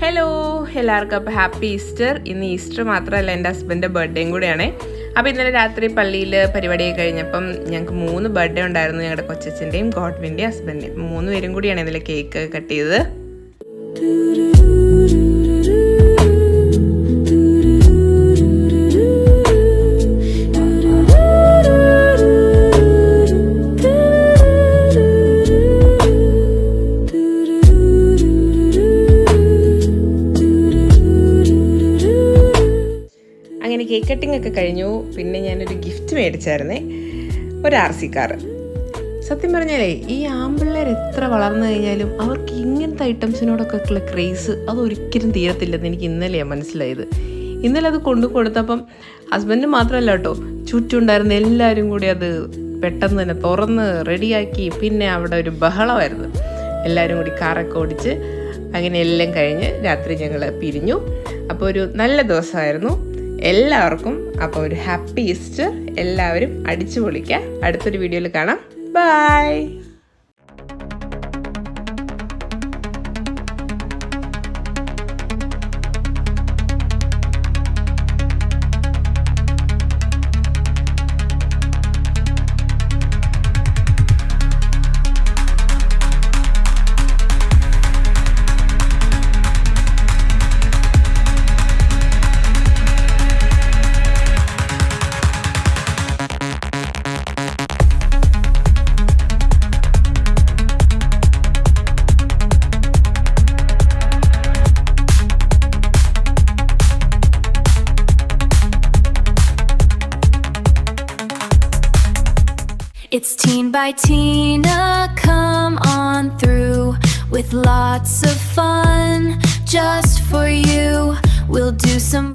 Hello, എല്ലാവർക്കും അപ്പോൾ happy Easter. ഇന്ന് ഈസ്റ്റർ മാത്രമല്ല, എൻ്റെ ഹസ്ബൻഡിൻ്റെ ബർത്ത്ഡേയും കൂടെയാണ്. അപ്പോൾ ഇന്നലെ രാത്രി പള്ളിയിൽ പരിപാടിയൊക്കെ കഴിഞ്ഞപ്പം ഞങ്ങൾക്ക് 3 ബർത്ത്ഡേ ഉണ്ടായിരുന്നു. ഞങ്ങളുടെ കൊച്ചച്ഛൻ്റെയും ഗോഡ്വിൻ്റെയും ഹസ്ബൻഡിൻ്റെയും 3 പേരും കൂടിയാണ് ഇന്നലെ കേക്ക് കട്ട് ചെയ്തത്. അങ്ങനെ കേക്ക് കട്ടിംഗ് ഒക്കെ കഴിഞ്ഞു. പിന്നെ ഞാനൊരു ഗിഫ്റ്റ് മേടിച്ചായിരുന്നേ, ഒരു RC കാർ. സത്യം പറഞ്ഞാലേ ഈ ആമ്പിള്ളേർ എത്ര വളർന്നു കഴിഞ്ഞാലും അവർക്ക് ഇങ്ങനത്തെ ഐറ്റംസിനോടൊക്കെ ഉള്ള ക്രേസ് അതൊരിക്കലും തീരത്തില്ലെന്ന് എനിക്ക് ഇന്നലെയാണ് മനസ്സിലായത്. ഇന്നലെ അത് കൊണ്ടു കൊടുത്തപ്പം ഹസ്ബൻഡ് മാത്രമല്ല കേട്ടോ, ചുറ്റുണ്ടായിരുന്ന എല്ലാവരും കൂടി അത് പെട്ടെന്ന് തന്നെ തുറന്ന് റെഡിയാക്കി. പിന്നെ അവിടെ ഒരു ബഹളമായിരുന്നു. എല്ലാവരും കൂടി കാറൊക്കെ ഓടിച്ച് അങ്ങനെ എല്ലാം കഴിഞ്ഞ് രാത്രി ഞങ്ങൾ പിരിഞ്ഞു. അപ്പോൾ ഒരു നല്ല ദിവസമായിരുന്നു എല്ലാവർക്കും. അപ്പോൾ ഒരു ഹാപ്പി ഈസ്റ്റർ. എല്ലാവരും അടിച്ചു പൊളിക്കുക. അടുത്തൊരു വീഡിയോയിൽ കാണാം. By. It's Teen by Tina, come on through with lots of fun just for you. We'll do some